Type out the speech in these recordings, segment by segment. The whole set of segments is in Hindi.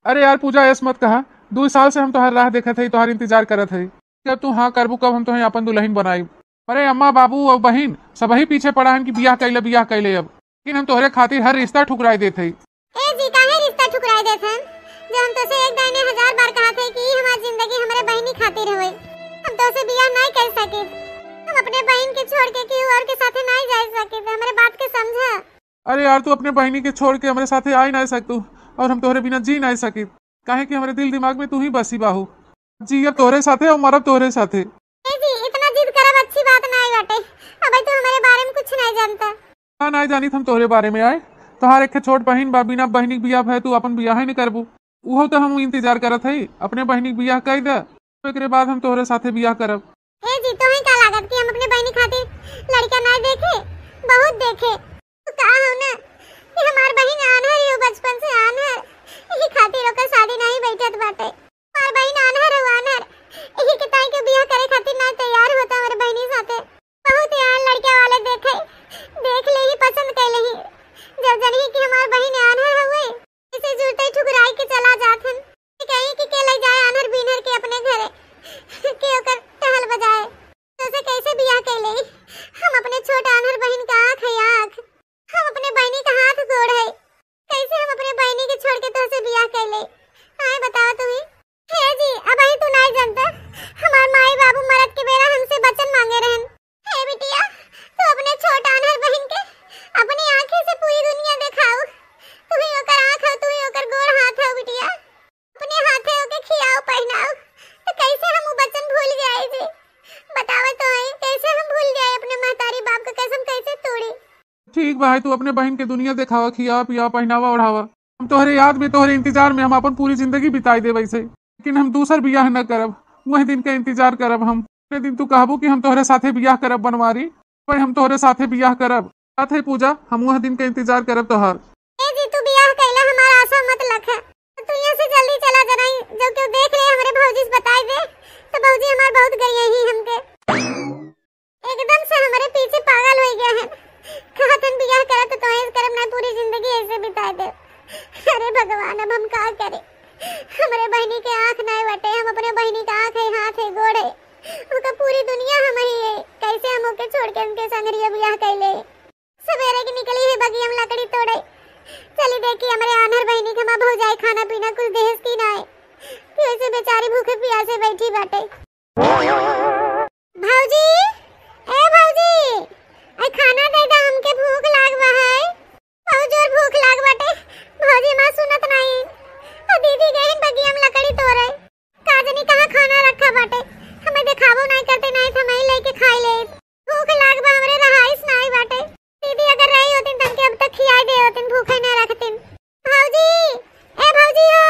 अरे यार पूजा ऐस मत कहा, 2 साल से हम तोहर राह देखत हई, तोहर इंतजार करत हई। जब तू हाँ करबू कब हम तोहे अपन दुल्हन बनाई। अरे अम्मा बाबू और बहन सब ही पीछे पड़ा हन कि बियाह कैले अब, लेकिन हम तोहरे खातिर हर रिश्ता ठुकराई देत हई। ए जी काहे रिश्ता ठुकराई देत हन? जो हम तोसे एक दाने 1000 बार कहत हई कि हमार जिंदगी हमरे बहनी खातिर होई। हम तोसे बियाह नहीं कर सके, हम अपने बहन के छोड़ के केहू और के साथे नहीं जा सके। हमरे बात के समझा। अरे यार तू अपने बहनी के छोड़ के हमारे साथे आ ही नहीं सकतू, और हम तोहरे बिना जी नहीं सकी। काहे कि हमारे दिल दिमाग में तू ही बसी बाहू। जी अब तोहरे साथे और मरब तोहरे साथे। ए जी इतना जिद करब अच्छी बात नहीं बाटे। अबे तू हमारे बारे में कुछ नहीं जानता। हाँ नहीं जानी हम तोहरे बारे में आए। तोहार एक छोट बहन बा, बिना बहनी बियाह भय तू अपन बियाह ही नहीं करबू। उहो तो हम इंतजार करत हई, अपने बहनी बियाह कर दे, एकरे बाद हम तोहरे साथे बियाह करब। ए जी तोहे का लागत कि हम अपने बहनी खातिर लड़का नहीं देखे? बहुत देखे। तू कहा हो ना कि हमार बहन आनहर हो, बचपन से आनहर, यही खातिर ओकर शादी नहीं बैठत बाटे। हमार बहन आनहर हो, आनहर, यही के ताई के बियाह करे खातिर नहीं तैयार होता हमारे बहनी साथे। बहुत यार लड़के वाले देख ले ही पसंद कर ले ही। जब जनी कि हमार बहन आनहर हुए इसे जुड़ते ठुकराई के चला जाथन। कहीं कि ले जाए आनहर बिनहर के अपने घरे के ओकर टहल बजाए। तो से कैसे बियाह कर ले? हम अपने छोटा आनहर बहन का आंख है आंख, हम अपने बहनी का हाथ गोड़ है। कैसे हम अपने बहनी के छोड़ के तो से बियाह कर ले? आए बताओ तुम्हें। हे जी अब ही तू नहीं जानता, हमार माई बाबू मरद के बेरा हमसे वचन मांगे रहन। हे बिटिया तू अपने छोटा आनहर बहन के अपनी आंखें से पूरी दुनिया दिखाओ। तू ही ओकर आंख हो, तू ही ओकर गोड़ हाथ हो बिटिया। अपने हाथे ओके खियाओ पहनाओ। तो कैसे हम वो वचन भूल जाए जी? बताओ तो है कैसे हम भूल जाए अपने महतारी बाप का कसम कैसे तोड़ी? ठीक भाई तू अपने बहन के दुनिया दिखावा, खिया पिया पहनावा ओढ़ावा। हम तोहरे याद में तोहरे इंतजार में हम अपन पूरी जिंदगी बिताई दे वैसे, लेकिन हम दूसर बियाह न करब। वही दिन के इंतजार करब हम। उतने दिन तू कहबू कि हम तोहरे साथे बियाह करब बनवारी, वही हम तोहरे साथे बियाह करब। साथे पूजा हम वह दिन के इंतजार करब तोहर। ए जी तू बियाह कैला हमारा आशा मत लख। तू यहाँ से जल्दी चला जा नहीं, जो क्यों देख ले हमारे भौजी से बताई दे तो भौजी हमार बहुत गई ही हमके। एकदम से हमारे पीछे पागल हो गया है। कहतन बियाह करत तो ऐसे करब ना, पूरी जिंदगी ऐसे बिता दे। अरे भगवान अब हम का करे? हमारे बहनी के आंख नहीं बटे, हम अपने बहनी का आंख है हाथ है गोड़ है, उनका पूरी दुनिया हम ही है। कैसे हम ओके छोड़ के उनके संगरिया बियाह कैले? सवेरे की निकली है बगी हम लकड़ी तोड़े। चली देखी हमारे आनहर बहनी के मां भौजाई खाना पीना कुछ देहस की ना है, कैसे बेचारी भूखे प्यासे बैठी बाटे। भौजी ए भौजी ए खाना दे दे, हमके भूख लागवा है। बहुत जोर भूख लाग बाटे। भौजी मां सुनत नहीं। और दीदी गई बगी हम लकड़ी तोड़े। काजनी कहां खाना रखा बाटे, हमें दिखावो नहीं करते नहीं तो मैं लेके खाई ले। भूख लागवा हमरे रहाइस नहीं बाटे। दीदी अगर रही होती तन के अब तक खियाई दे होती, भूखे न रखती। भौजी ए भौजी हो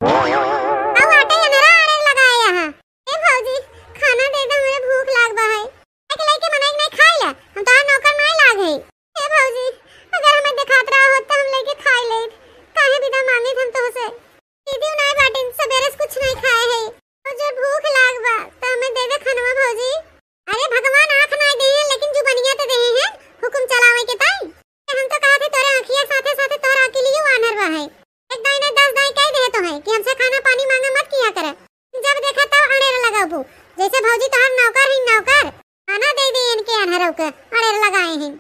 अब आटे अंधेरा आने लगा है यहाँ। ए भौजी खाना दे दे, हमें भूख लागवा है। एक लेके मनाई नहीं खाई ले, हम तो नौकर नहीं लाग है। ए भौजी अगर हमें दिखात रहा हो तो हम लेके खाई ले, काहे बिना मांगे हम तो से। दीदी नहीं बाटी सवेरे से कुछ नहीं खाए है, और जो भूख लागवा तो हमें दे दे खाना भौजी। अरे भगवान आंख नहीं दे हैं लेकिन जुबानिया तो दे हैं हुकुम चलावे के ताई। हम तो कहते तोरे आंखिया साथे साथे तोरा के लिए वानर बा है। एक दाई ने 10 दाई कह दे तो है कि हमसे खाना पानी मांगा मत किया करे। जब देखा तब अड़ेर लगाबू, जैसे भौजी तोहर नौकर ही नौकर खाना दे दे इनके अनहरौ के अड़ेर लगाए हैं।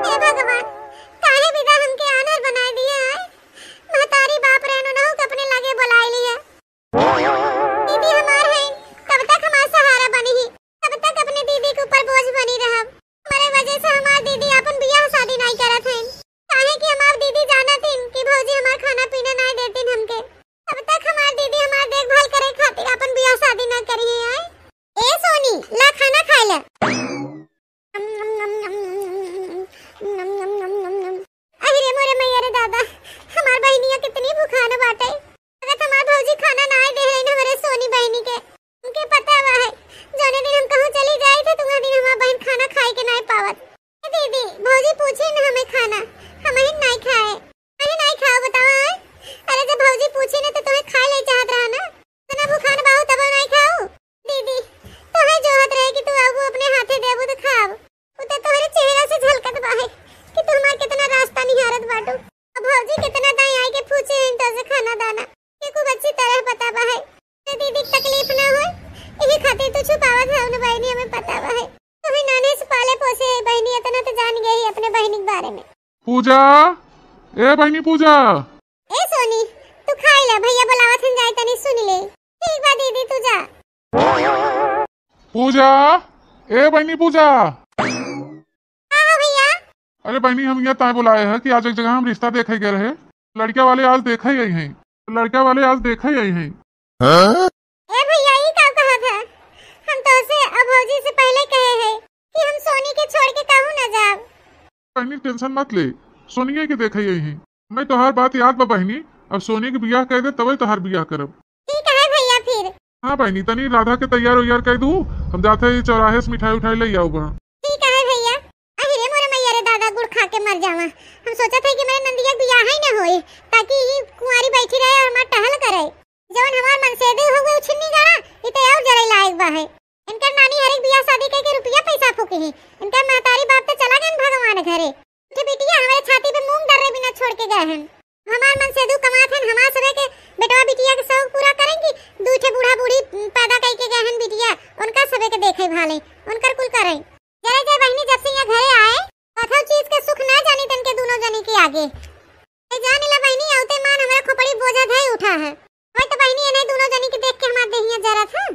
हे भगवान काहे बिना हमके अनहर बनाए दिए है? महतारी बाप रहनो न हो अपने लगे बुलाए लिए। दीदी हमार है कब तक हमार सहारा बनी ही, कब तक अपने दीदी के ऊपर बोझ बनी रहब। हमारे वजह से हमार दीदी अपन बियाह शादी नहीं करत हैं। काहे कि हमार दीदी जानत हैं कि भौजी हमार खाना पीना नहीं देती हमके। कब तक हमार दीदी हमार देखभाल करे खातिर अपन बियाह शादी ना करी है। ए सोनी ला खाना खाए ले। अरे मोरे मैया रे दादा हमार बहनिया कितनी भूखान बाटे। अगर हमार भौजी खाना ना दे रही ना हमारे सोनी बहनी के, उनके पता हुआ है जोने दिन हम कहूं चली जाए थे तुम्हारे दिन हमार बहन खाना खाए के नहीं पावत। दीदी भौजी पूछे ना हमें खाना, हम ही नहीं खाए। अरे नहीं खाओ बताओ है? अरे जब भौजी पूछे ना तो तुम्हें खा ले चाहत रहा ना, तना भूखान बाहु तब नहीं खाओ। दीदी तो है जोहत रहे कि तू अब अपने हाथे दे पूजा, ए बहनी पूजा। ए सोनी तू खाई ले, भैया बुलावत हन, जाई तनी सुन ले। ठीक बा दीदी तू जा। पूजा, ए बहनी पूजा। हाँ भैया। अरे बहनी हम यहाँ ताय बुलाए हैं कि आज एक जगह हम रिश्ता देखे गए रहे, लड़किया वाले आज देखा ही हैं, लड़का वाले आज देखा ही हैं। ए भैया ये क्या कहा था? हम तो से अभौजी से पहले कहे हैं कि हम सोनी के छोड़ के कहूँ न जाब। बहनी टेंशन मत ले, सोनिया के देखा ही हैं। मैं तो हर बात याद बा बहनी, अब सोनी के बियाह कह दे तब तो हर बियाह करब। ठीक है भैया फिर। हाँ बहनी तनी राधा के तैयार उयार कह दू, हम जाते ही चौराहे से मिठाई उठाई ले आओ बा। ठीक है भैया। अरे मोरे मैया रे दादा गुड़ खा के मर जावा। हम सोचा था कि मेरे नंदिया बियाह ही न होए ताकि ये कुंवारी बैठी रहे और हमार टहल करे। जवन हमार मन से दे हो गए उछनी गाना ये तो और जरे लायक बा है। इनकर नानी हर एक बियाह शादी के रुपया पैसा फूके है। इनका महतारी बाप तो चला गए भगवान घरे। के बिटिया हमारे छाती पे मूंग दर्रे बिना छोड़ के गए हैं। हमार मन से दू कमात हन, हमार सबे के बेटवा बिटिया के शौक पूरा करेंगी। दूठे बूढ़ा बूढ़ी पैदा कई के गए हैं बिटिया, उनका सबे के देखे भाले उनकर कुल करे। जय जय बहनी जब से यहाँ घरे आए कथो चीज के सुख ना जानी तन के दोनों जनी के आगे। जाने ला बहनी औते मान हमारा खोपड़ी बोझा धाई उठा है। ओए तो बहनी इन्हें दोनों जनी के देख के हमार देहिया जरा था।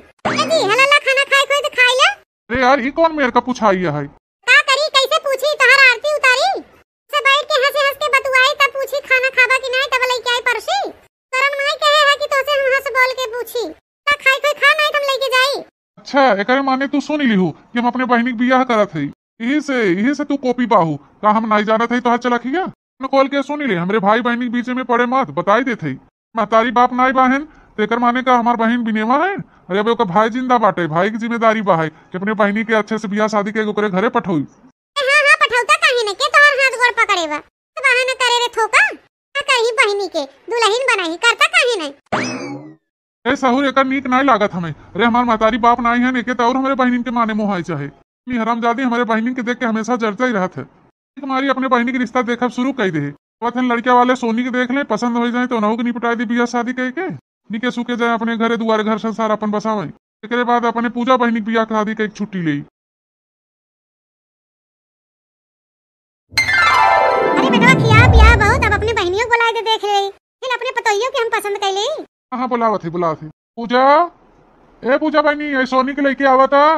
जी हलाला खाना खाए कोई तो खाई ले। अरे यार ये कौन मेरे का पूछाई है? का करी कैसे पूछी तोहर आरती उतारी? से बैठ के हंस के बतुआई तब पूछी खाना खाबा कि नहीं तब लेके आई परसी। करन नहीं कहे है कि तोसे हम हंस बोल के पूछी का खाई कोई खा नहीं तुम लेके जाई। अच्छा एकरे माने तू सुन लिहू कि हम अपने बहनी के बियाह करत हई, यही से तू कॉपी बाहू का हम नहीं जानत हई। तो हाथ चला खिया न कॉल के सुन ले, हमरे भाई बहनी के बीच में पड़े मत बताई देत हई। महतारी बाप नाई बाहन तेकर माने का हमार बहन बिनेवा है। अरे अब ओकर भाई जिंदा बाटे, भाई की जिम्मेदारी बा है कि अपने बहनी के अच्छे से बियाह शादी के ओकरे घरे पठोई। हां हां पठौता काहे ने के तोहर हाथ गोड़ पकड़ेवा तो बहाना करे रे थोका। का कहीं बहनी के दुल्हन बनाई करता काहे नहीं? ए सहूर एकर नीक नहीं लागत हमें। अरे हमार महतारी बाप नाई है ने के और हमारे बहनी के माने मोहाई चाहे। इतनी हरामजादी हमारे बहनी के देख के हमेशा जरता ही रहत है। हमारी अपने बहनी के रिश्ता देखब शुरू कर दे। लड़किया वाले सोनी के देख ले, पसंद हो जाए तो नहु के निपटाई दी बियाह शादी कह के निके सुखे जाए अपने घरे दुआरे घर संसार अपन बसावे। एकरे बाद अपने पूजा बहनी बियाह शादी के एक छुट्टी ले। अरे बेटा किया बियाह बहुत, अब अपनी बहनियों को बुला के देख ले, फिर अपने पतोइयों के हम पसंद कर ले। हां बुलावत है बुलावत है। पूजा, ए पूजा बहनी ये सोनी के लेके आवत है।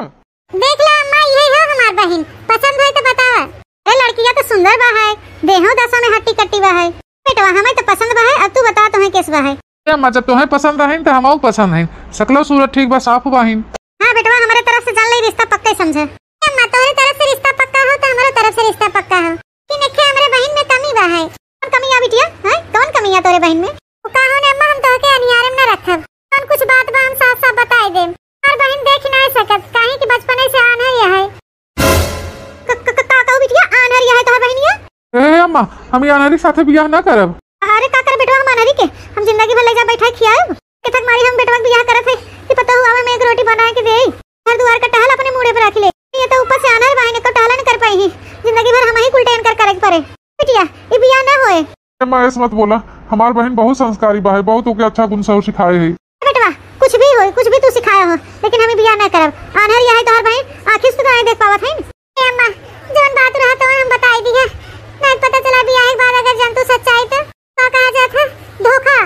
देख ला अम्मा यही है हमार बहन, पसंद है तो बतावा। ए लड़कियां तो सुंदर बा है, देहो दसों में हट्टी कट्टी बा है। बेटवा हमें तो पसंद बा है, अब तू बता तुम्हें किस बा है? अम्मा जब तुम्हें पसंद है तो हमको पसंद है, शकलो सूरत ठीक बा साफ बाहिन। हां बेटवा हमारे तरफ से जान ले रिश्ता पक्का समझे। अम्मा तोरे तरफ से रिश्ता पक्का हो तो हमारे तरफ से रिश्ता पक्का हो कि नखे हमारे बहन में कमी बा है। कौन कमी आ बिटिया है? कौन कमी आ तोरे बहन में? काहो ने अम्मा हम तोके अनियारे में न रखब। कौन कुछ बात बा हम साफ साफ बताई देम। हर बहन देख नहीं सकत काहे कि बचपन से आना ही है। का कहू बिटिया आनर है तोहर बहनिया? ए अम्मा हम ये अनहरी साथे बियाह ना करब। अरे का कर बेटवा हम अनहरी के हम जिंदगी भर ले जा बैठा खियाब के तक मारी हम बेटवा के बियाह करत है कि पता हुआ हमें एक रोटी बना के देई। घर द्वार का टहल अपने मुड़े पे रख ले। ये तो ऊपर से अनहर बहन को टहल न कर पाई है, जिंदगी भर हम ही कुलटेन कर करे पड़े। बिटिया ये बियाह ना होए। अम्मा ऐसे मत बोला, हमार बहन बहुत संस्कारी बा है, बहुत ओके अच्छा गुण सब सिखाए है। बेटवा कुछ भी हो कुछ भी तू सिखाया हो लेकिन हमें बियाह ना करब। अनहर यही तोहर बहन आंखिस से नहीं देख पावत है। ए अम्मा जोन बात रहा तो हम बताई दिया, नहीं पता चला बियाह के बाद अगर जंतु सच्चाई तो का कहा जाता धोखा।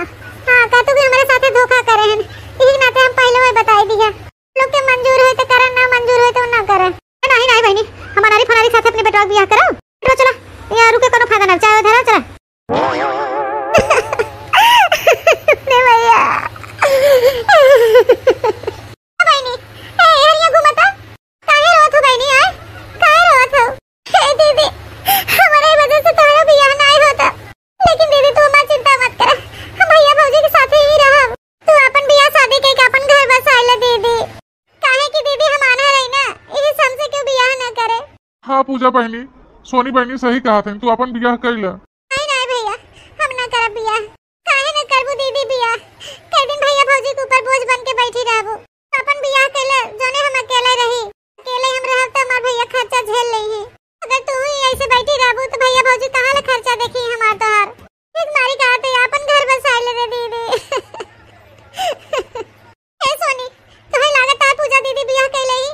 हां का तू भी हमारे साथे धोखा करे हैं, यही नाते हम पहले ही बताई दिया। लोग के मंजूर होए तो करन, ना मंजूर होए तो ना करन। नहीं नहीं बहनी हम अनारी फनारी साथे अपने बेटा का बियाह करो। बेटा चला यार रुके कोनो फायदा ना, चाय धरा चला। ने भैया बहनी ए यार ये घुमाता काहे रोत हो बहनी? आए काहे रोत हो? हे दीदी हमारे वजह से तुम्हारा बियाह नहीं होता, लेकिन दीदी तू मत चिंता मत कर, हम भैया भौजी के साथ ही रहब। तू अपन बियाह शादी के अपन घर बसा ले दीदी। काहे कि दीदी हम आना रही ना, इसी हमसे क्यों बियाह ना करे? हाँ पूजा बहनी सोनी बहनी सही कहा था, तू अपन बियाह कर ले। नहीं नहीं भैया हम ना करब बियाह। काहे ना करबू दीदी बियाह? कई दिन भैया भौजी के ऊपर बोझ बन के बैठी रहबू। अपन बियाह कैले जोने हम अकेले रही, अकेले हम रहब त हमार भैया खर्चा झेल लई है। अगर तू ही ऐसे बैठी रहबू तो भैया भौजी कहां ले खर्चा देखी हमार तोहार? एक मारी कहते अपन घर बसा ले रे दीदी। ए सोनी तोहे लागत आ पूजा दीदी बियाह कैले ही?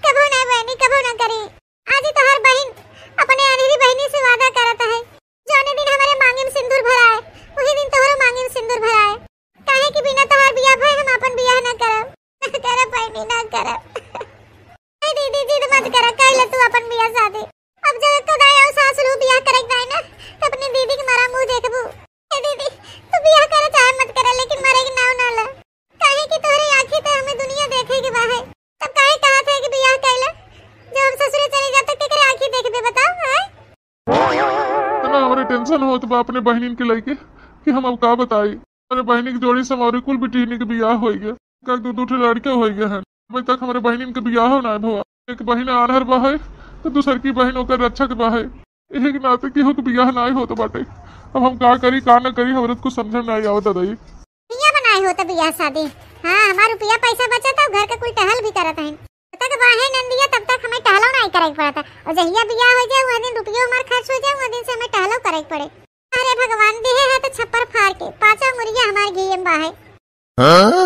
कबो ना बहनी कबो ना करी। आज ही तोहार बहन अपने अनहरी बहनी से वादा करत है जो अपन बियाह शादी। अब जब तो दाई और सास लो बियाह करे जाए ना तो अपनी दीदी के मारा मुंह देखबू। ए दीदी तू बियाह करे चाहे मत करे लेकिन मरेगी ना ना ला। काहे कि तोरे आंखें तो हमें दुनिया देखेगी बाहर। तब काहे कहा था कि बियाह कैला? जब हम ससुरे चले जाते तेरे आंखें देखबे बताओ हैं? ना हमारे टेंशन होत बा अपने बहनिन के लेके कि हम अब का बताई। हमारे बहनी की जोड़ी से हमारे कुल बिटिनी के बियाह हो गया। का दो ठे लड़के हो गए हैं। अभी तक हमारे बहनिन के बियाह हो ना भवा। एक बहन आनहर बा है तो दूसर की बहन होकर रक्षक बा है। यही के नाते की हो तो बियाह ना हो तो बाटे। अब हम का करी का न करी हमारे को समझ में नहीं आवत दाई। बियाह बनाए हो तो बियाह शादी। हां हमारा रुपया पैसा बचता घर के कुल टहल भी करत है। तब तक वाहे नंदिया तब तक हमें टहलो नहीं करे पड़ता। और जहिया बियाह हो जाए वो दिन रुपया हमार खर्च हो जाए वो दिन से हमें टहलो करे पड़े। अरे भगवान दिए है तो छप्पर फाड़ के पांचों मुर्गियां हमार घीम बा है।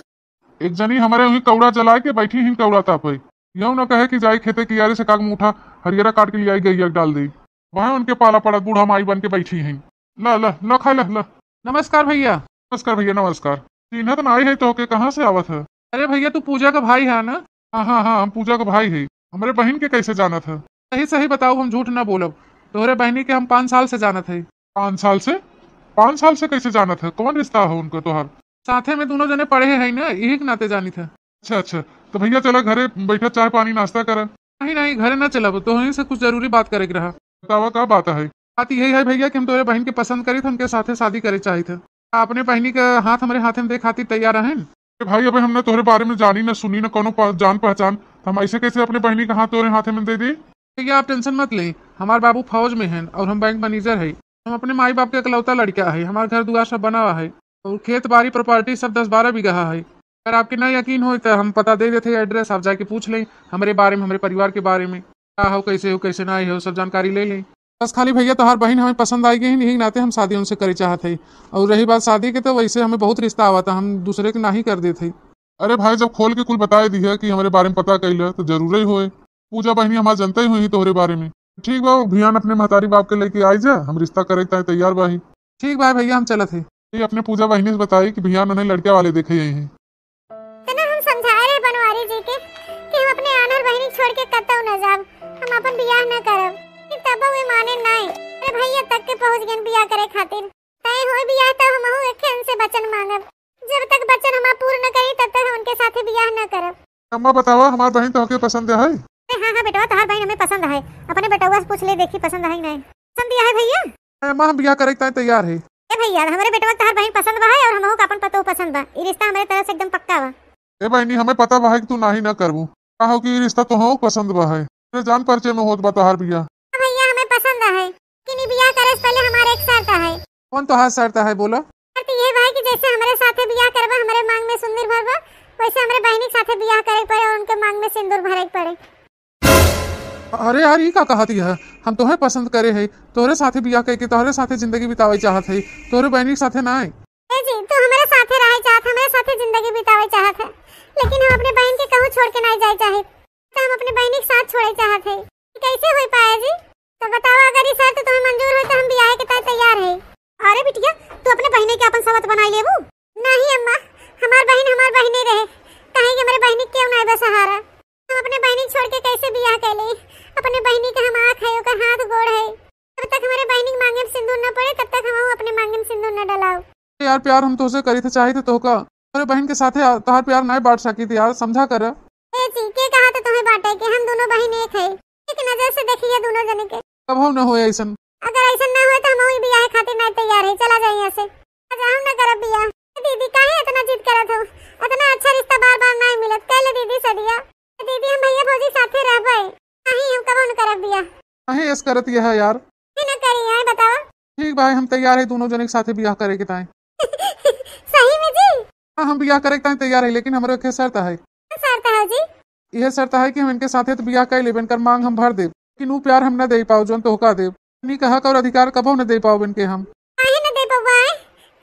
एक जनी हमारे वही कौड़ा जला के बैठी ही कौड़ा ताप है। यूं न कहे कि जाई खेते कियारे से काग मुठा हरियरा काट के लियाई गई डाल दी। वहां उनके पाला पड़ा बूढ़ा माई बन के बैठी हैं। ला ला ला खा ला ला। नमस्कार भैया। नमस्कार भैया नमस्कार। चिन्हत ना आई है तो के कहाँ से आवत है? अरे भैया तू पूजा का भाई है ना? हाँ हाँ हाँ हम पूजा का भाई है। हमारे बहन के कैसे जाना था? सही सही बताओ हम झूठ ना बोलब। तोहरे बहनी के हम 5 साल से जाना थे। 5 साल से? 5 साल से कैसे जाना था? कौन रिश्ता हो उनको तोहार? साथे में दोनों जने पढ़े है ना यही के नाते जानी था। अच्छा अच्छा तो भैया चला घरे बैठा चाय पानी नाश्ता करा। नहीं नहीं घरे ना चलब तो वहीं से कुछ जरूरी बात करे के रहा। बतावा का बात है? बात यही है भैया कि हम तोरे बहन के पसंद करी थे उनके साथे शादी करे चाहिए थे। अपने बहनी का हाथ हमारे हाथ में दे खातिर तैयार है भाई। अबे हमने तोरे बारे में जानी न सुनी न कोनो जान पहचान तो हम ऐसे कैसे अपने बहनी का हाथ तोरे हाथ में दे दी? भैया आप टेंशन मत लें। हमारे बाबू फौज में हैं और हम बैंक मैनेजर है। हम अपने माई बाप के इकलौता लड़का है। हमारा घर दुआर सब बना हुआ है और खेत बाड़ी प्रॉपर्टी सब 10-12 बीघा है। अगर आपके ना यकीन हो तो हम पता दे देते एड्रेस आप जाके पूछ लें हमारे बारे में हमारे परिवार के बारे में क्या हो कैसे ना हो सब जानकारी ले लें। बस खाली भैया तोहार बहन हमें पसंद आई गई यही नाते हम शादी उनसे करे चाहते हैं। और रही बात शादी के तो वैसे हमें बहुत रिश्ता आवा था हम दूसरे के ना ही कर देते। अरे भाई जब खोल के कुल बताए दी है कि हमारे बारे में पता कैल तो जरूर ही होए। पूजा बहनी हमारे जनता ही हुई तोहरे बारे में। ठीक बा भियान अपने महतारी बाप के लेके आई जा हम रिश्ता करे तैयार बाही। ठीक बा भैया हम चलत है। ये अपने पूजा बहनी से बताई कि भियान उन्हें लड़किया वाले देखे यही है। हम समझाए रहे बनवारी जी के कि हम अपने आनर बहनी छोड़ के कतौ न जाब हम अपन बियाह न करब। तब वे माने नहीं। अरे भैया तक के पहुंच गए बियाह करे खातिर। तय होई बियाह तो हमहु एक से वचन मांगब। जब तक वचन हम पूर्ण न करी तब तक हम उनके साथे बियाह न करब। अम्मा बतावा हमार बहन तोहके पसंद है? हां हां बेटा तोहार बहन हमें पसंद है। अपने बेटवा से पूछ ले देखी पसंद है नहीं। पसंद है भैया? अम्मा हम बियाह करे तैयार है। ए भैया हमारे बेटवा तोहार बहन पसंद बा है और हमहु का अपन पतो पसंद बा। ई रिश्ता हमारे तरफ से एकदम पक्का बा। ए बहनी हमें पता बा है कि तू नाही ना करबू। का हो कि रिश्ता तो हो पसंद बा है। तेरे जान परिचय में होत बा तोहार बियाह। भैया हमें पसंद है कि बियाह करे से पहले हमारे एक शर्त है। कौन तो हाथ शर्त है बोला? शर्त ये भाई कि जैसे हमारे साथे बियाह करबा हमारे मांग में सिंदूर भरबा वैसे हमारे बहनी के साथे बियाह करे पड़े और उनके मांग में सिंदूर भरे पड़े। अरे यार ये का कहती है? हम तोहे पसंद करे है तोहरे साथे बियाह करके तोहरे साथे जिंदगी बितावे चाहत है तोहरे बहनी के साथे ना। ए जी तो हमारे साथे रहे चाहत हमारे साथे जिंदगी बितावे चाहत है लेकिन हम अपने बहन के कहूं छोड़ के नहीं जाए चाहे तो हम अपने बहनी के साथ छोड़े चाहत है। कैसे हो पाए जी? तो बताओ अगर ये शर्त तुम्हें मंजूर हो तो हम बियाह के तैयार है। अरे बिटिया तू अपने बहने के अपन सवत बनाई लेबू? नहीं अम्मा हमार बहन ही रहे काहे कि हमारे बहनी क्यों नहीं बसहारा। हम अपने बहनी छोड़ के कैसे बियाह कर ले? अपने बहनी का हम आँख है ओकर हाथ गोड़ है। जब तक हमारे बहनी के मांगे में सिंदूर न पड़े तब तक हम अपने मांगे में सिंदूर न डलाओ। यार प्यार हम तोसे करी थे चाहिए तो का तोरे बहन के साथे तोहार प्यार नहीं बांट सकी थी यार समझा कर। ए जी के कहा तो तुम्हें बांटे कि हम दोनों बहन एक है। एक नजर से देखिए दोनों जने के। कब हो न हो ऐसा? अगर ऐसा ना हो तो हम वही बियाह खातिर नहीं तैयार है। चला जाए यहाँ से। हम न करब बियाह। दीदी काहे इतना जिद करत हो? इतना अच्छा रिश्ता बार-बार नहीं मिलत। कहले दीदी सदिया दीदी हम भैया भौजी साथे रहबै नहीं हम कबो न करब बियाह। नहीं ऐस करत ये है यार। न करी है बताओ। ठीक भाई हम तैयार है दोनों जने के साथे बियाह करे के ताई। सही में जी? हां हम बियाह करे के ताई तैयार है लेकिन हमरे के शर्त है। शर्त है जी? यह शर्त है कि हम इनके साथे तो बियाह कर लेबन कर मांग हम भर देब लेकिन वो प्यार हम न दे पाओ जोन तोहका देब नहीं कहा और अधिकार कबो न दे पाओ इनके हम। काहे न दे पाऊबा?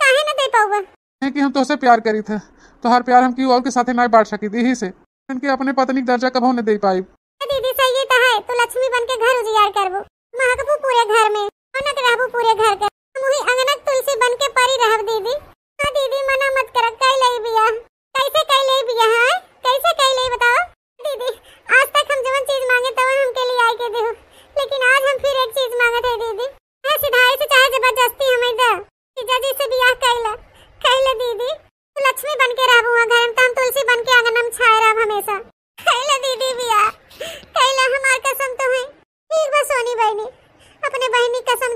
काहे न दे पाऊबा? है कि हम तोसे प्यार करी थे तोहार प्यार हम क्यों और के साथे नहीं बांट सकी थी यही से इनके अपने पत्नी दर्जा कबो न दे पाई। दीदी सही तो है तो लक्ष्मी बन के घर उजियार करबो महकबू पूरे घर में अनक रहबू पूरे घर के हम वही अंगनक तुलसी बन के परी रहब दीदी। हां दीदी मना मत कर कई ले बियाह कैसे कई ले बियाह है कैसे कई ले बताओ दीदी आज तक हम जवन चीज मांगे तवन हमके लिए आई के देहो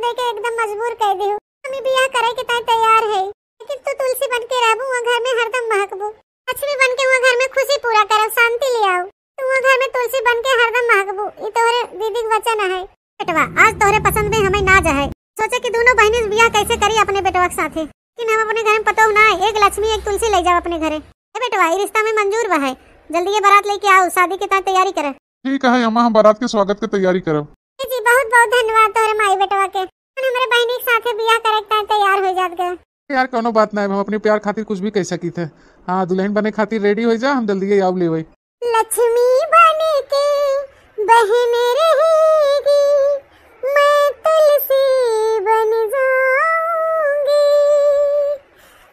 दे के एकदम मजबूर कर दी हूँ। हम बियाह करे के ताई तैयार है, लेकिन तू तुलसी बन के रहबू, वहाँ घर में हरदम महकबू। लक्ष्मी बन के वहाँ घर में खुशी पूरा करब, शांति ले आओ। तू वहाँ घर में तुलसी बन के हरदम महकबू, ये तोहरे दीदी के वचन है। बेटवा आज तोहरे पसंद में हमें ना जाए, सोचे कि दोनों बहनी बियाह कैसे करी अपने बेटवा के साथे, लेकिन हम अपने घर में पतो ना है, एक लक्ष्मी एक तुलसी ले जाओ अपने घरे। ए बेटवा ये रिश्ता में मंजूर बा है, जल्दी ये बारात लेके आओ, शादी की तैयारी करे। ठीक है अम्मा, हम बारात के स्वागत की तैयारी करब। जी बहुत बहुत धन्यवाद तोहरे माई बेटवा के, हमारे बहनी के साथे बियाह करे के तैयार हो जात गए। यार कोनो बात नहीं, हम अपने प्यार खातिर कुछ भी कह सकी थे। हाँ दुल्हन बने खातिर रेडी हो जा, हम जल्दी आओ ले वही। लक्ष्मी बने के बहन रहेगी, मैं तुलसी बन जाऊंगी।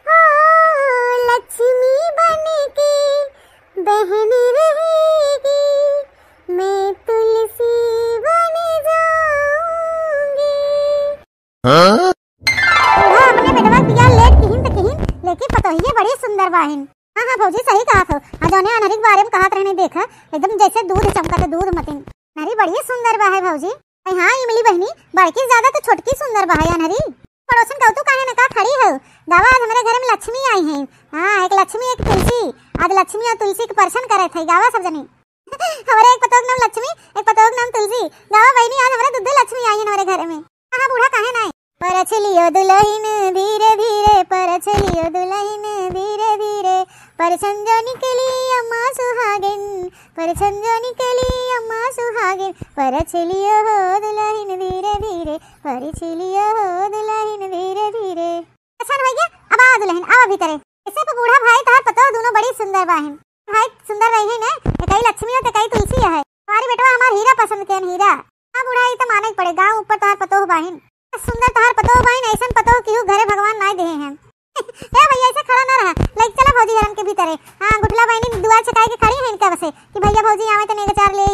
ओ लक्ष्मी बने के बहन रहेगी, मैं तुलसी बन जाऊंगी। अपने बेटवा बिया लेट किहिन त किहिन, लेकिन पतोहिए बड़ी सुंदर बाहिन। हाँ भौजी सही कहा था, अजौने अनहरी के बारे में कहा रहने देखा, एकदम जैसे दूध चमकते दूध मतिन। नरी बड़ी सुंदर बा है भौजी। हाँ इमली बहनी बड़की ज्यादा तो छोटकी सुंदर बा है अनहरी। पड़ोसन कहू तू काहे न का खड़ी है, गावा आज हमारे घर में लक्ष्मी आई है। हाँ एक लक्ष्मी एक तुलसी, आज लक्ष्मी और तुलसी के दर्शन करे थे गावा सब जनी। हमारे एक पतोह नाम लक्ष्मी, एक पतोह नाम तुलसी। गावा बहनी आज हमारे दुद्ध लक्ष्मी आई है हमारे घर में। हाँ बूढ़ा काहे ना पर चलियो दुल्हन धीरे धीरे, पर चलियो दुल्हन धीरे धीरे, पर संजो निकली अम्मा सुहागिन, पर संजो निकली अम्मा सुहागिन, पर चलियो हो दुल्हन धीरे धीरे, पर चलियो हो दुल्हन धीरे धीरे। अच्छा भैया अब आ दुल्हन आओ भीतर। इसे तो बूढ़ा भाई तार पतो दोनों बड़ी सुंदर बाहिन। भाई सुंदर रही है ना, कई लक्ष्मी और कई तुलसी है। हमारी बेटवा हमार हीरा पसंद के हीरा। हाँ बूढ़ा ये तो माने ही पड़े, गाँव ऊपर तार पतो बाहिन सुंदर, तार पतो बाहिन ऐसन पतो कि घरे भगवान ना दे हैं। ए भैया ऐसे खड़ा ना रहा, लाइक चला भौजी हरन के भीतर है। हां गुठला बहनी दुआर छकाई के खड़ी है इनका बसे कि भैया भौजी आवे तो नेगे चार ले।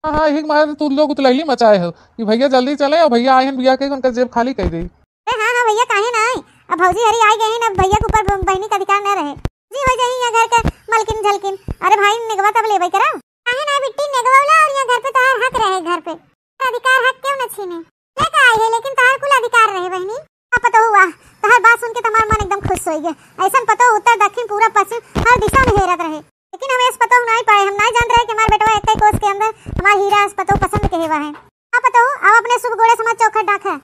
हां एक मार तू लोग उतलैली मचाए हो कि भैया जल्दी चले और भैया आयन बिया के उनका जेब खाली कर दे। ए हां भैया काहे ना आए, अब भौजी हरी आई गई ना, भैया के ऊपर बहनी का अधिकार ना रहे। जी हो जाई यहां घर का मलकिन झलकिन। अरे भाई नेगवा तब लेबै करा, काहे ना बिट्टी नेगवावला और यहां घर पे तार हक रहे, घर पे अधिकार हक क्यों न छीने। लेके आई है लेकिन तार कुल अधिकार रहे बहनी। अब पता हुआ तार बात सुन के तुम्हारा मन एकदम खुश हो गया। ऐसा पता उत्तर दक्षिण पूरा पश्चिम हर दिशा में हेरत रहे, लेकिन हमें इस पता नहीं पाए, हम नहीं जान रहे कि हमारे बेटवा एक कोस के अंदर हमारा हीरा इस पता पसंद के हेवा है। अब पता हो अब अपने शुभ गोड़े समाज चौखट डाका।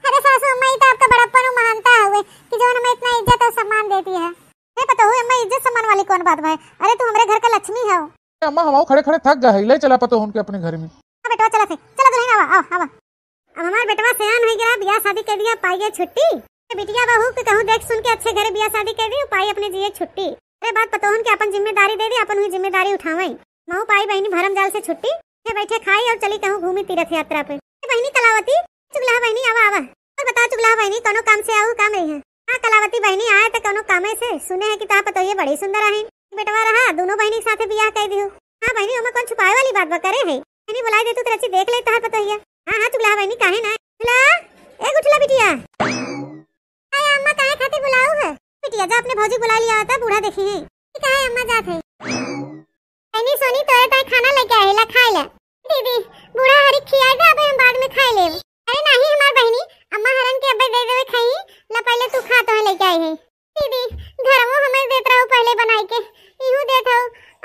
अरे सासू अम्मा तो आपका बड़प्पन महानता है कि जो हमें इतना इज्जत और सम्मान देती है। ये पता हो अम्मा इज्जत सम्मान वाली कौन बात है। अरे तू हमारे घर का लक्ष्मी है। अम्मा हम खड़े खड़े थक गए, ले चला पता उनके अपने घर में। बेटवा चला थे, चला दुल्हन आवा आवा। अब हमारे बेटवा सयान हो गया, बियाह शादी कर दिया, पाई गया छुट्टी। बिटिया बहू के कहूं देख सुन के अच्छे घर बियाह शादी कर दी, पाई अपने जिए छुट्टी। अरे बात पतोहन के अपन जिम्मेदारी दे दी, अपन हुई जिम्मेदारी उठावई। महू पाई बहनी भरम जाल से छुट्टी, बैठे खाई और चली कहूं घूमी तीर्थ यात्रा पे। बहनी कलावती चुगला बहनी आवा आवा और बता चुगला बहनी कोनो काम से आऊ काम रही है। हाँ कलावती बहनी आए तो कोनो कामे से सुने है कि ता पतोहिए बड़ी सुंदर है। बेटवा रहा दोनों बहनी के साथे बियाह कर दी। हाँ बहनी ओमे कौन छुपाए वाली बात बकरे है, बहनी बुलाई दे तू तेरे अच्छी देख लेता है पतोहिए। हाँ हाँ चुगला बहनी काहे ना ला ए गुठला बिटिया। अरे अम्मा काहे खातिर बुलाऊ है बिटिया, जा अपने भौजी बुला लिया था, बूढ़ा देखी है कि काहे अम्मा जात है। बहनी सोनी तोरे ताई खाना लेके आएला खाए ला। दीदी बूढ़ा हरी खिया दे, अब हम बाद में खाए ले। अरे नहीं हमार बहनी अम्मा हरन के अब्बे दे देवे खाई ला, पहले तू खा तो लेके आई है। दीदी घरमो हमें देत रहू पहले बनाई के, इहू देत हो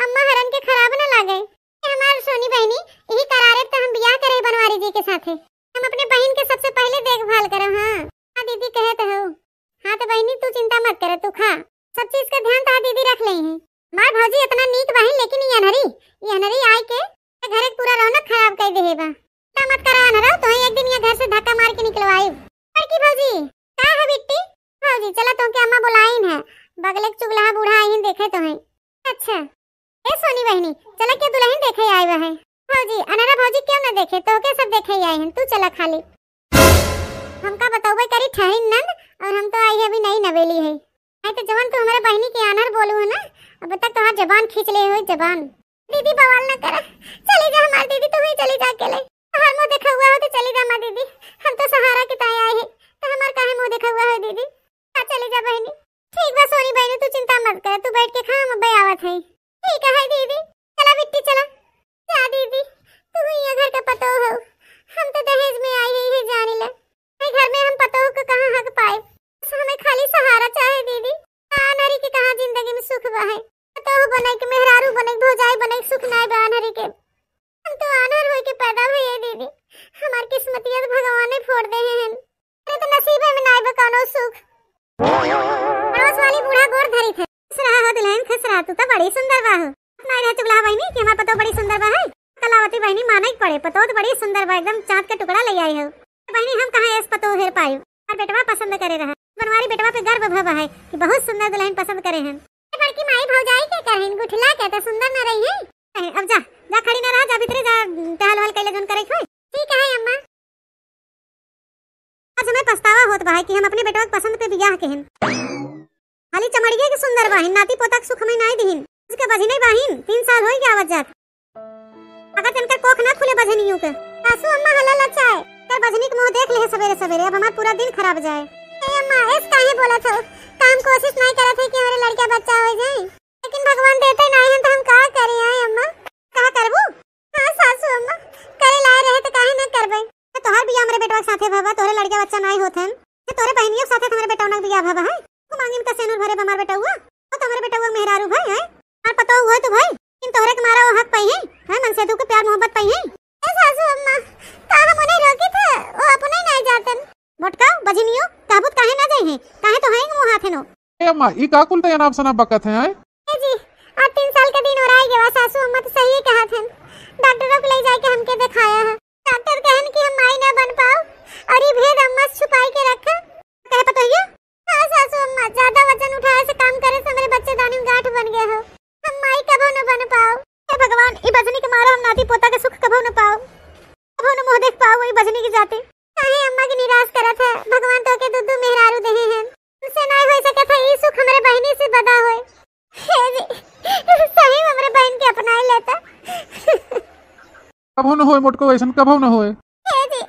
अम्मा हरन के खराब ना लागे। हमार सोनी बहनी यही करारे तो हम बियाह करे बनवारी जी के साथे, हम अपने बहन के सबसे पहले देखभाल करब। हाँ दीदी कहत हो। हाँ तो बहनी तू चिंता मत कर, तू खा, सब चीज का ध्यान ता दीदी रख ले हैं। मार भौजी इतना नीक बहन, लेकिन ये अनहरी आई के घर एक पूरा रौनक खराब कर देबा। ता मत करा अनहरा, तो एक दिन ये घर से धक्का मार के निकलवाई। पर की भौजी का है बिट्टी भौजी, चला तो के अम्मा बुलाइन है, बगले के चुगला बूढ़ा आई देखे तो है। अच्छा ए सोनी बहनी चला के दुल्हन देखे आए है। भौजी अनहरा भौजी क्यों ना देखे, तो के सब देखे आए हैं, तू चला खाली। हमका बताओ करी ठहरी नंद, और हम तो आई है अभी नई नवेली है। आई तो जवान तू हमारे बहनी के अनहर बोलू है ना, अब तक तो हाथ जबान खींच ले हो जबान। दीदी बवाल ना करा, चली जा हमारी दीदी, तू ही चली जा अकेले। हर मुंह देखा हुआ हो तो चली जा मां दीदी, हम तो सहारा के ताए आए हैं, तो हमार काहे मुंह देखा हुआ है दीदी। आ चली जा बहनी। ठीक बा सोनी बहनी तू चिंता मत कर, तू बैठ के खा, हम अब्बे आवत है। ठीक है दीदी, चला बिट्टी चला जा दीदी, तू ही घर का पतो हो, हम तो दहेज में आई है जाने ला। घर हमार किस्मतिया तो भगवान ने फोड़ दे हैं। अरे तो नसीबे में नाई बकानो सुख। पड़ोस वाली बूढ़ा गोर धरी थे। खुश रहा हो दुल्हन, खुश रहा, तू तो बड़ी सुंदर बा हो। नहीं रह चुगला बहनी कि हमार पतो बड़ी सुंदर बा है। कलावती बहनी माने ही पड़े, पतो तो बड़ी सुंदर बा, एकदम चांद का टुकड़ा ले आई हो। बहनी हम कहां ऐस पतो हेर पाई। और बेटवा पसंद करे रहा। बनवारी बेटवा पे गर्व भवा है कि बहुत सुंदर दुल्हन पसंद करे हैं। बड़की माई भौजाई के कहिन गुठला के तो सुंदर न रही है। अब जा जा खड़ी ना रह, जा भीतरे जा, टहल वहल कैले जोन करे खोई। ठीक है अम्मा। आज हमें पछतावा होत बा कि हम अपने बेटवा के पसंद पे बियाह केहन। खाली चमड़िए के सुंदर बाहिन, नाती पोता के सुख में नहीं दिहिन। उसके बजनी बाहिन 3 साल होई गया आवत जात। अगर तनकर कोख ना खुले बजनियों के। सासू अम्मा हला लचाए कर बजनी के मुंह देख ले सवेरे सवेरे, अब हमार पूरा दिन खराब जाए। ए अम्मा ऐस काहे बोलत हो? काम कोशिश नहीं करत है कि हमारे लड़का बच्चा हो जाए, लेकिन भगवान देते नहीं हैं तो हम का करे आए अम्मा? का करबू? हां सासू अम्मा करे लाए रहे तो काहे न करबे। तो तोहर बियाह हमरे बेटवा के साथे भवा, तोरे लड़का बच्चा नहीं होथन। तो तोरे बहनियों के साथे हमरे बेटवा के बियाह भवा है। तू मांगिन का सेनुर भरे हमार बेटा हुआ, तो हमरे बेटा हुआ मेहरारू भाई है। और पतो हुआ तो भाई इन तोहरे के मारा वो हक पई है मन से तू के प्यार मोहब्बत पई है। ए सासू अम्मा का हम उन्हें रोकी था, वो अपने नहीं जातन। मोटका बजनियो ताबूत काहे ना जाई है, काहे तो है मुंह हाथे नो। ए अम्मा ई का कुल तय नाम सना बकत है। ए जी आज 3 साल का दिन हो रहा है गवा। सासू अम्मा तो सही कहा थे, डॉक्टरों को ले जाके हमके दिखाया है। डॉक्टर कहन कि हम माई ना बन पाओ और ये भेद अम्मा छुपाई के रखा। कहे पता है? हां सासू अम्मा ज्यादा वजन उठाए से काम करे से मेरे बच्चे दानी में गांठ बन गया है। हम माई कबो न बन पाओ। हे भगवान ई बजनी के मारा हम नाती पोता के सुख कबो न पाओ, कबो न मुंह देख पाओ वही बजनी की जाते। काहे अम्मा की निराश करत है? भगवान तो के दुदू मेहरारू देहे हैं, उनसे नहीं होई सके था ई सुख हमरे बहनी से बदा होए। हे जी सही हमरे बहन के अपनाई लेता। कबो न होए मोटको, वैसन कबो न होए। हे जी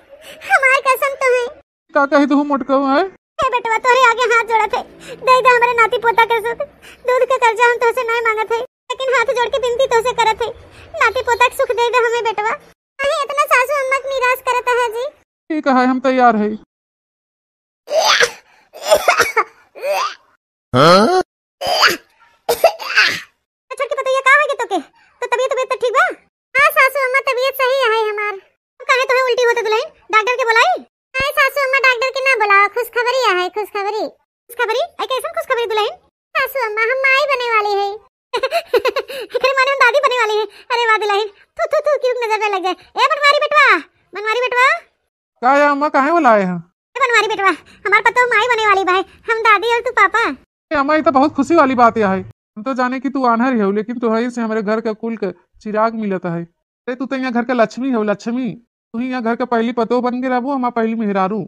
हमार कसम तो है। का कही तू मोटको है? हे बेटवा तोरे आगे हाथ जोड़त है, दे दे हमरे नाती पोता के सुख। दूध के कर्जा हम तोसे नहीं मांगत है, लेकिन हाथ जोड़ के विनती तोसे करत है, नाती पोता के सुख दे दे हमें बेटवा। काहे इतना सासू अम्मा की निराश करत है जी? ठीक है हम तैयार है। अच्छा की बताइए का है तो के? तो तबीयत तो ठीक बा? हां सासू अम्मा तबीयत सही है हमार। काहे तो है उल्टी होत दुल्हन? डॉक्टर के बुलाई? हां सासू अम्मा डॉक्टर के ना बुलाओ, खुशखबरी है खुशखबरी। खुशखबरी? आई कैसन खुशखबरी दुल्हन? सासू अम्मा हम माई बने वाली है। एकरे माने हम दादी बने वाली है। अरे वाह दुल्हन, थू क्यों नजर में लग जाए। ए बनवारी बेटवा का या अम्मा काहे बुलाए हैं? ए बनवारी बेटवा हमार पतो माई बने वाली भाई, हम दादी और तू पापा। ए अम्मा ये तो बहुत खुशी वाली बात है। हम तो जाने कि तू आनहर है, लेकिन तुहरी से हमारे घर का कुल का चिराग मिलता है। अरे तू तो यहाँ घर का लक्ष्मी है, लक्ष्मी। तू ही यहाँ घर का पहली पतो बन के रहबो, हमार पहली मेहरारू।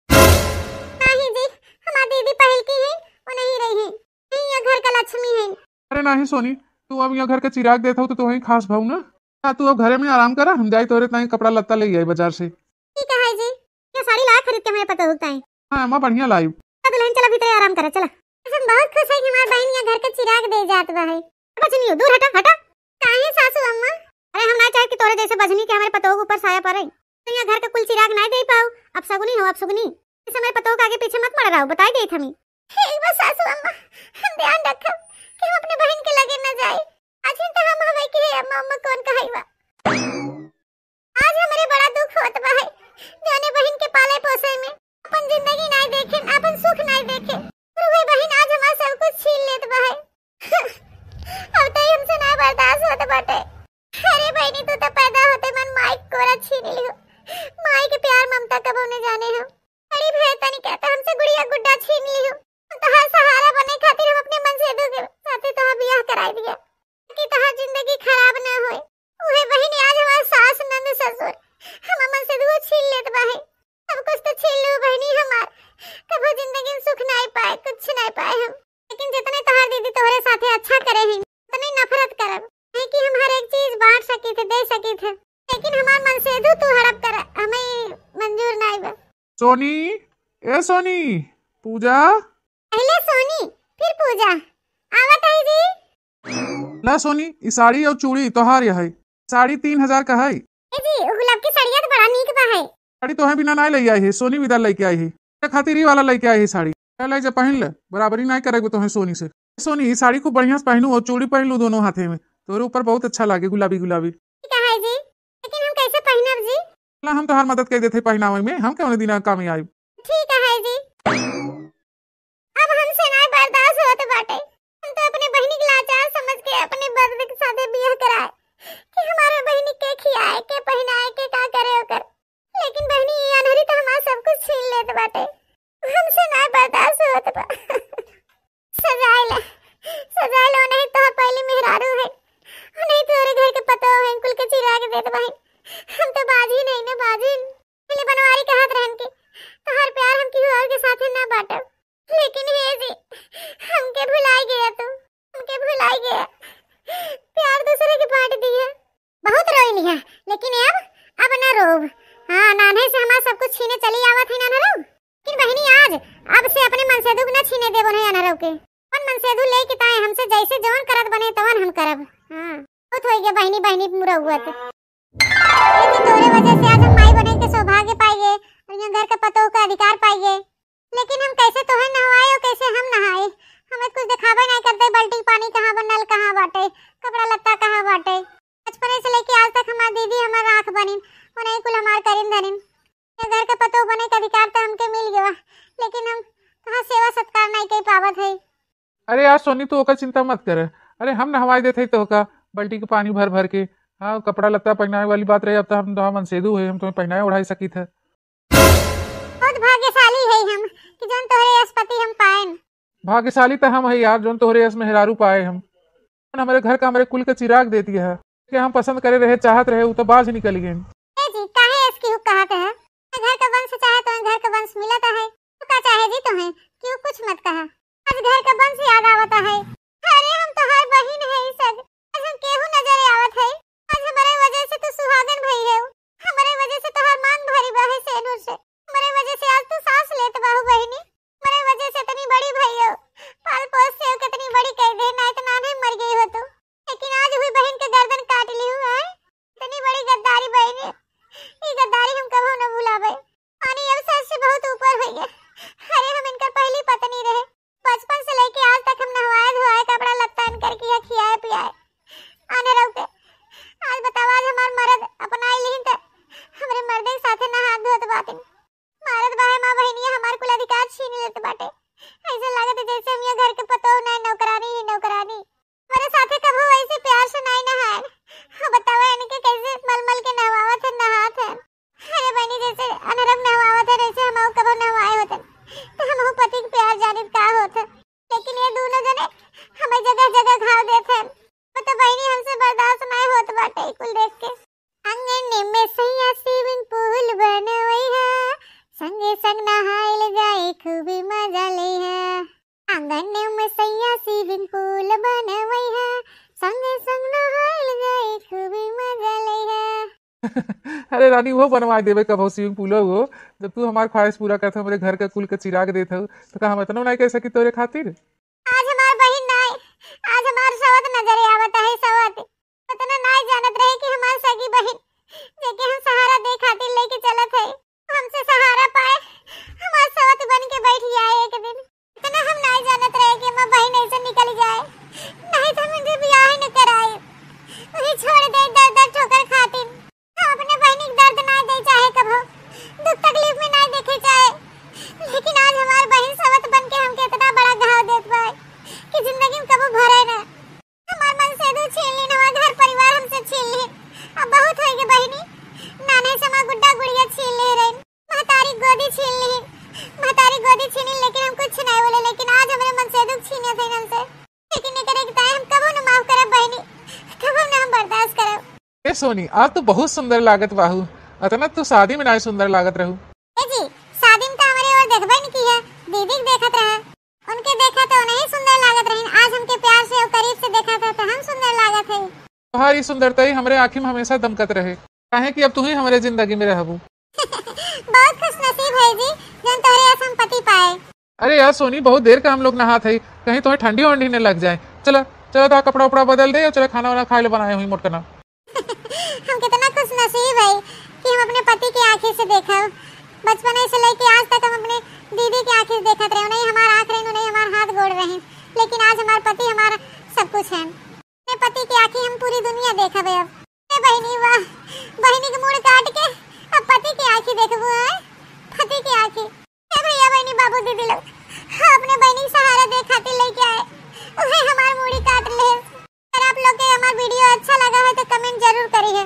नहीं जी हमार दीदी पहल की है, वो नहीं रही है, नहीं यहाँ घर का लक्ष्मी है। अरे नहीं सोनी, तू अब यहाँ घर का चिराग देता हो तो वही खास भाव ना। तू अब घरे में आराम करा, हम जाए तोरे ताई कपड़ा लत्ता ले आई बाजार से। ठीक है जी, ये साड़ी ला खरीद के हमें पता होता है। हाँ अम्मा बढ़िया लाई। दुल्हन चला भीतर आराम करा चला। हम बहुत खुश है कि हमार बहन यहाँ घर का चिराग दे जात बा है। बजनी दूर हटा हटा। काहे सासू अम्मा? अरे हम ना चाहे कि तोरे जैसे बजनी के हमारे पतों के ऊपर साया पड़े, तो यहाँ घर का कुल चिराग नहीं दे पाओ। अब सगुनी हो, अब सुगनी। इस समय पतों के आगे पीछे मत मर रहा हो, बताई देत हमी। ठीक बा सासू अम्मा, हम ध्यान रखब कि हम अपने बहन के लगे न जाए। आज तो हम हवे कि अम्मा अम्मा कौन कहईबा। आज हमरे बड़ा दुख होत बा है, जाने बहन के पाले पोसे में अपन जिंदगी नहीं देखे, अपन सुख नहीं देखे। रुवे बहन आज हमारा सब कुछ छीन लेत बा है। अब तो हमसे ना बर्दाश्त होत बाटे। अरे बहनी तू तो पैदा होते मन माई कोरा छीन लियो। माई के प्यार ममता कब न जाने हम। बड़ी भेता नहीं कहता हमसे गुड़िया गुड्डा छीन लियो। तो हर सहारा बने खातिर हम अपने मन से दो के साथे तो बियाह कराई दिया कि तहां जिंदगी खराब ना होए। उहे बहनी आज हमार सास नंद ससुर हम मन से दो छीन लेत बा है। सब कुछ तो छीन लो बहनी हमार, कबो जिंदगी में सुख नहीं पाए, कुछ नहीं पाए हम। लेकिन जितने तोहार दीदी तोहरे साथे अच्छा करे हैं, उतने नफरत करब है कि हम हर एक चीज बांट सकी थे, दे सकी थे, लेकिन हमार मन से दू तू हड़प कर हमें मंजूर नहीं बा। सोनी, ए सोनी, पूजा। पहले सोनी फिर पूजा। आवत है जी। ला सोनी, ई साड़ी और चूड़ी तोहार है। साड़ी 3000 का है। ए जी ओ गुलाब की साड़ियां तो बड़ा नीक बा है। साड़ी तो है बिना नहीं ले आई है, सोनी विदा लेके आई है। तेरे खातिर ही वाला लेके आई है साड़ी। ले जा पहन ले, बराबरी नहीं करेगो तो है सोनी से। सोनी ई साड़ी को बढ़िया से पहनू और चूड़ी पहन लू दोनों हाथे में, तोरे ऊपर बहुत अच्छा लागे गुलाबी गुलाबी। ठीक है जी, लेकिन हम कैसे पहनब जी? ला हम तोहार मदद कर देते पहनावे में, हम कौन दिन काम में आए। ठीक है जी, अब हमसे ना बर्दाश्त होत बाटे। हम तो अपने बहनी के लाचार समझ के अपने मर्द के साथे बियाह कराए कि हमारे बहनी के खियाए के पहनाए के का करे ओकर, लेकिन बहनी ये अनहरी तो हमार सब कुछ छीन लेत बाटे। हमसे ना बर्दाश्त होत बा। सजाइल नहीं तो पहले मेहरारू है, नहीं तोरे घर के पतो है कुल के चिराग देत बहन। हम तो बाजी नहीं ना बाजी, पहले बनवारी के हाथ रहन के तो हर प्यार हम किसी और के साथे ना बांटब, लेकिन हे जी हमके भुलाई गया, तू हमके भुलाई गया, प्यार दूसरे के बांट दिया। बहुत रोई लिया, लेकिन अब ना रोब। हाँ, नाने से हमारा सब कुछ छीने चली आवत है ना रो, लेकिन बहनी आज अब से अपने मन से दुख ना छीने देबो नहीं ना रो के। अपन मन से दु ले के ताए हमसे जैसे जौन करत बने तवन हम करब। हां, बहुत हो गया बहनी बहनी मुरा हुआ थे, लेकिन तोरे वजह से आज हम माई बने के सौभाग्य पाएंगे और यहाँ घर का पतों का अधिकार पाएंगे। लेकिन हम कैसे तोहे नहवाए और कैसे हम नहाए, हमें कुछ दिखावे नहीं करते। बाल्टी पानी कहाँ बा, नल कहाँ बाटे, कपड़ा लत्ता कहाँ बाटे। बचपन से लेके आज तक हमारी दीदी हमारा आँख बनी और नहीं कुल हमार करीन धरिन। घर का पतो बने का अधिकार तो हमके मिल गया, लेकिन हम कहाँ सेवा सत्कार नहीं कर पावत है। अरे यार सोनी, तू ओकर चिंता मत कर। अरे हम नहवाई देते तो का बाल्टी के पानी भर भर के। हाँ, कपड़ा लत्ता पहनाए वाली बात रही, अब तो हम तो मनसेदू है, हम तुम्हें पहनाए उड़ाई सकी थे। बहुत भाग्यशाली है हम कि जोन तोहरे अस्पति हम पाएन। भाग्यशाली तो हम है यार, जोन तोहरे यश मेहरारू पाए हम। हमारे घर का हमारे कुल का चिराग देती है कि हम पसंद करे रहे चाहत रहे, वो तो बाज निकल गए। जी काहे इसकी हुक कहत है, घर का वंश चाहे तो घर का वंश मिलता है, तो का चाहे जी तुम्हें क्यों कुछ मत कहा। आज घर का वंश याद आवता है। अरे हम तो हर बहन है सग, आज हम केहू नजर आवत है। आज हमारे वजह से तू सुहागन भई है, हमारे वजह से तो हर मांग भरी बा है सेनुर से, हमारे वजह से आज तू सांस लेत बाहू बहनी, हमारे वजह से इतनी बड़ी भई हो, पाल पोस से कितनी बड़ी कह दे ना तो नाने मर गई हो तू, लेकिन आज हुई बहन के गर्दन काट ली हूं। है इतनी बड़ी गद्दारी बहनी, ये गद्दारी हम कभी न भुलावे। पानी अब सर से बहुत ऊपर हो गया। अरे हम इनका पहली पत्नी रहे, बचपन से लेके आज तक हम नहवाए धोए कपड़ा लत्ता इनकर किया खियाए पियाए आने रहो के। आज बताओ आज हमार मर्द अपनाई लीन त हमरे मर्दे के साथे ना हाथ धोत बातिन, मर्द बाहे मां बहनिया हमार कुल अधिकार छीन लेत बाटे। ऐसा लागत है जैसे हम ये घर के पतो नहीं, नौकरानी ही नौकरानी। मेरे साथे कभी ऐसे प्यार से नहीं नहाए। बताओ इनके कैसे मलमल के नहवावत है नहात है। अरे बहनी जैसे अनरम नहवावत है वैसे हम कभी नहवाए होते तो हम पति के प्यार जानित का होता, लेकिन ये दोनों जने हमें जगह जगह घाव देते हैं। तो बहनी हमसे बर्दाश्त नहीं होत बाटे कुल देख के। अंगन में सैया स्विमिंग पूल बनवई है, संगे संग नहाइल जाए खूब मजा ले है। आंगन में सैया स्विमिंग पूल बनवई है, संगे संग नहाइल जाए खूब मजा ले है। अरे रानी, वो बनवा देवे कब स्विमिंग पूल हो, जब तू हमार ख्वाहिश पूरा करता हमारे घर का कुल का चिराग देता तो का हम इतना नहीं कह सकी तोरे खातिर। आज हमार बहन नहीं, आज हमार सवत नजर आवत है। सवत इतना नहीं जानत रहे कि हमार सगी बहन जेके हम सहारा दे खातिर लेके चलत है, हमसे सहारा पाए हमार सवत बन के बैठ जाए एक दिन। इतना हम नहीं जानत रहे कि हमार बहन ऐसे निकल जाए, नहीं तो मुझे ब्याह न कराए, उन्हें छोड़ दे दर्द दर्द ठोकर खातिर। हम अपने बहनी के दर्द ना दे चाहे कभो दुख तकलीफ में नहीं देखे चाहे, लेकिन आज हमार बहन सवत बन के हमके इतना बड़ा घाव देत पाए कि जिंदगी में कबो भरे ना। हमार मन से दू छीन ली, हमार घर परिवार हमसे छीन ली। अब बहुत हो गए बहनी, नाने से हमार गुड्डा गुड़िया छीन ले रहे, महतारी गोदी छीन ली, महतारी गोदी छीनी, लेकिन हम कुछ नहीं बोले। लेकिन आज हमारे मन से दुख छीने थे हमसे, लेकिन नहीं करे कि हम कबो न माफ करब बहनी, कबो न हम बर्दाश्त करब। ए सोनी, आज तो बहुत सुंदर लागत बाहू, अतना तू शादी में नहीं सुंदर लागत रहू। ए जी शादी में तो हमारे और देखबे नहीं की है, दीदी देखत रहा, उनके देखा तो नहीं सुंदर लागत रही। आज हमके प्यार से और करीब से देखा था तो हम सुंदर लागत है। तुम्हारी सुंदरता ही हमारे आँखी में हमेशा दमकत रहे, काहे कि अब तू ही हमारे जिंदगी में रहबू। बहुत खुशनसीब है जी जोन तोहरे ऐसा पति पाए। अरे यार सोनी, बहुत देर का हम लोग नहात है, कहीं तुम्हें ठंडी वंडी न लग जाए। चलो चलो तो कपड़ा उपड़ा बदल दे और चलो खाना वाना खाए ले बनाए हुई मोटकना। हम कितना खुशनसीब है कि हम अपने पति की आंखें से देखा, बचपन से लेके आज तक हम अपने दीदी की आंखें से देखते रहे। नहीं हमारा आंख रहे, नहीं हमारा हाथ गोड़ रहे, लेकिन आज हमारा पति हमारा सब कुछ है। अपने पति की आंखें हम पूरी दुनिया देखा भाई। अब बहनी वाह, बहनी के मुड़ काट के पति की आंखें देखबो है, पति की आंखें। ए भैया बहनी बाबू दीदी लोग अपने बहनी के सहारा दे खातिर लेके आए, उहे हमार मूड़ी काट ले। अगर आप लोग के हमार वीडियो अच्छा लगा है तो कमेंट जरूर करिए।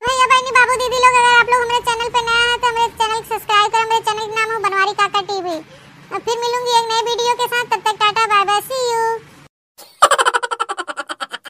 भैया बहनी बाबू दीदी लोग अगर आप लोग हमारे चैनल पे नया है तो हमारे चैनल को सब्सक्राइब करें। मेरे चैनल का नाम है बनवारी काका टीवी। अब फिर मिलूंगी एक नए वीडियो के साथ, तब तक टाटा।